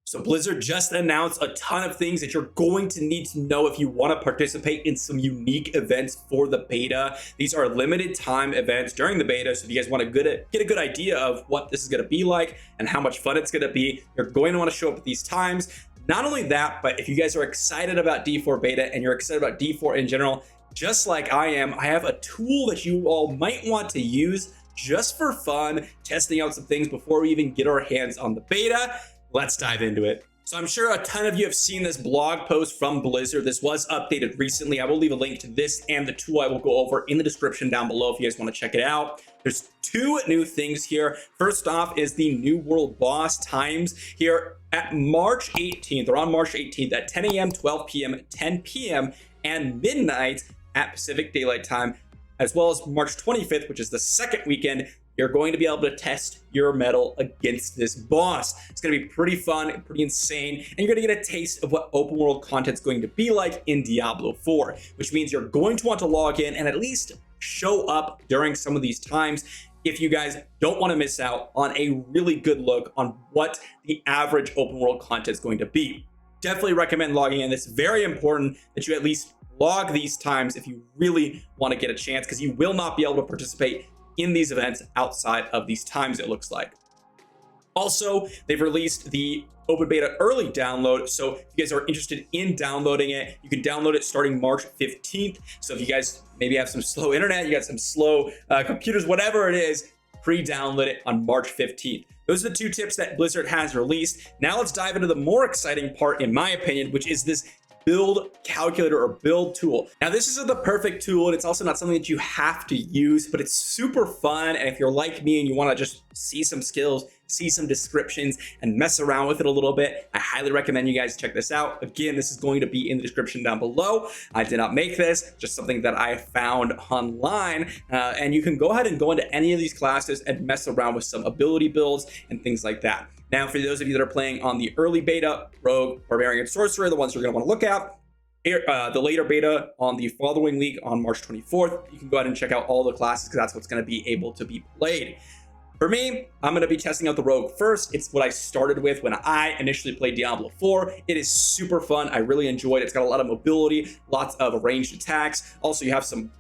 So Blizzard just announced a ton of things that you're going to need to know if you want to participate in some unique events for the beta. These are limited time events during the beta, so if you guys want to get a good idea of what this is going to be like and how much fun it's going to be, you're going to want to show up at these times. Not only that, but if you guys are excited about D4 beta and you're excited about D4 in general, just like I am, I have a tool that you all might want to use just for fun, testing out some things before we even get our hands on the beta. Let's dive into it. So I'm sure a ton of you have seen this blog post from Blizzard. This was updated recently. I will leave a link to this and the tool I will go over in the description down below if you guys want to check it out. There's two new things here. First off is the New World Boss times here at March 18th, or on March 18th at 10 a.m., 12 p.m., 10 p.m., and midnight at Pacific Daylight Time, as well as March 25th, which is the second weekend. You're going to be able to test your mettle against this boss. It's going to be pretty fun, pretty insane, and you're going to get a taste of what open world content's going to be like in Diablo 4, which means you're going to want to log in and at least show up during some of these times if you guys don't want to miss out on a really good look on what the average open world content is going to be. Definitely recommend logging in. It's very important that you at least log these times if you really want to get a chance, because you will not be able to participate in these events outside of these times, it looks like. Also, they've released the open beta early download, so if you guys are interested in downloading it, you can download it starting March 15th. So if you guys maybe have some slow internet, you got some slow computers, whatever it is, pre-download it on March 15th. Those are the two tips that Blizzard has released. Now let's dive into the more exciting part, in my opinion, which is this build calculator or build tool. Now this isn't the perfect tool, and it's also not something that you have to use, but it's super fun. And if you're like me and you want to just see some skills, see some descriptions, and mess around with it a little bit, I highly recommend you guys check this out. Again, this is going to be in the description down below. I did not make this, just something that I found online, and you can go ahead and go into any of these classes and mess around with some ability builds and things like that. Now, for those of you that are playing on the early beta, Rogue, Barbarian, Sorcerer, the ones you're going to want to look at, the later beta on the following week on March 24th, you can go ahead and check out all the classes because that's what's going to be able to be played. For me, I'm going to be testing out the Rogue first. It's what I started with when I initially played Diablo 4. It is super fun. I really enjoyed it. It's got a lot of mobility, lots of ranged attacks. Also, you have some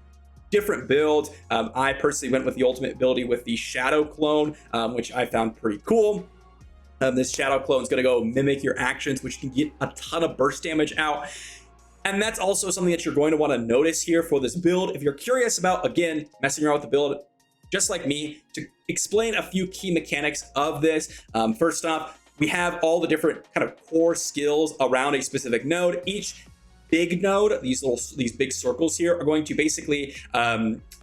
different builds. I personally went with the ultimate ability with the Shadow Clone, which I found pretty cool. This Shadow Clone is going to go mimic your actions, which can get a ton of burst damage out. And that's also something that you're going to want to notice here for this build. If you're curious about, again, messing around with the build, just like me, to explain a few key mechanics of this. First off, we have all the different kind of core skills around a specific node. Each big node, these big circles here, are going to basically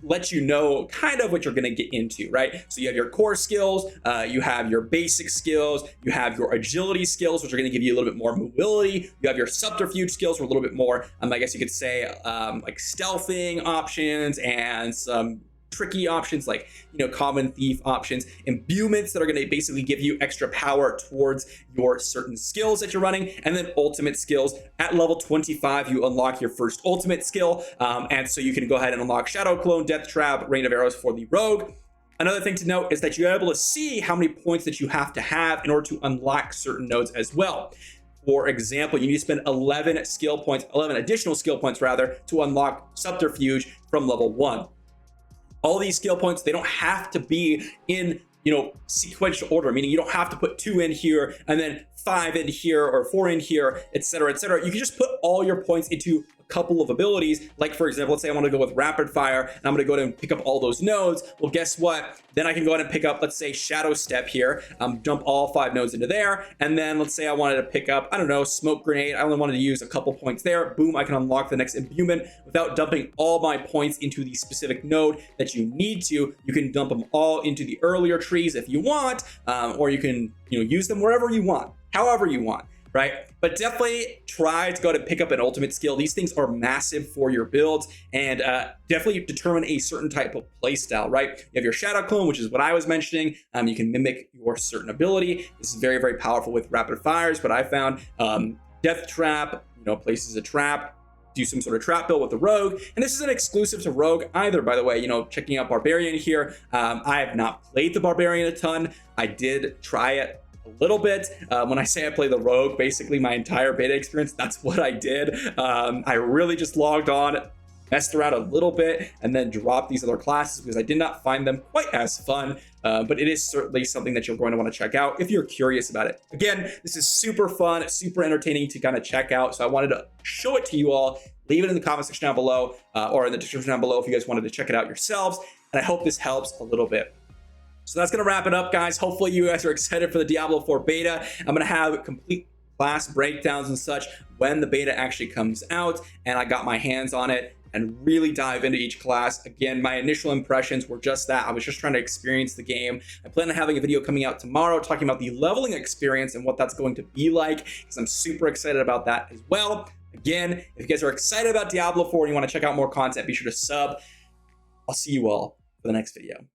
let you know kind of what you're going to get into, right? So you have your core skills, you have your basic skills, you have your agility skills, which are going to give you a little bit more mobility. You have your subterfuge skills, or a little bit more, I guess you could say, like stealthing options and some tricky options like, common thief options, imbuements that are going to basically give you extra power towards your certain skills that you're running, and then ultimate skills. At level 25, you unlock your first ultimate skill, and so you can go ahead and unlock Shadow Clone, Death Trap, Rain of Arrows for the Rogue. Another thing to note is that you're able to see how many points that you have to have in order to unlock certain nodes as well. For example, you need to spend 11 additional skill points rather, to unlock Subterfuge from level 1. All these skill points, they don't have to be in, sequential order, meaning you don't have to put 2 in here and then 5 in here or 4 in here, etc., etc. You can just put all your points into a couple of abilities. Like, for example, let's say I want to go with Rapid Fire and I'm going to go ahead and pick up all those nodes. Well, guess what? Then I can go ahead and pick up, let's say, Shadow Step here, dump all 5 nodes into there. And then let's say I wanted to pick up, I don't know, Smoke Grenade. I only wanted to use a couple points there. Boom, I can unlock the next imbuement without dumping all my points into the specific node that you need to. You can dump them all into the earlier trees if you want, or you can, use them wherever you want, however you want. Right? But definitely try to go to pick up an ultimate skill. These things are massive for your builds, and definitely determine a certain type of play style, right? You have your Shadow Clone, which is what I was mentioning. You can mimic your certain ability. This is very, very powerful with rapid fires, but I found Death Trap, places a trap, do some sort of trap build with the Rogue. And this isn't exclusive to Rogue either, by the way. Checking out Barbarian here. I have not played the Barbarian a ton. I did try it a little bit. When I say I play the rogue, basically my entire beta experience, that's what I did. I really just logged on, messed around a little bit, and then dropped these other classes because I did not find them quite as fun. But it is certainly something that you're going to want to check out if you're curious about it. Again, this is super fun, super entertaining to kind of check out. So I wanted to show it to you all. Leave it in the comment section down below or in the description down below if you guys wanted to check it out yourselves. And I hope this helps a little bit. So that's going to wrap it up, guys. Hopefully you guys are excited for the Diablo 4 beta. I'm going to have complete class breakdowns and such when the beta actually comes out and I got my hands on it and really dive into each class. Again, my initial impressions were just that. I was just trying to experience the game. I plan on having a video coming out tomorrow talking about the leveling experience and what that's going to be like, because I'm super excited about that as well. Again, if you guys are excited about Diablo 4 and you want to check out more content, be sure to sub. I'll see you all for the next video.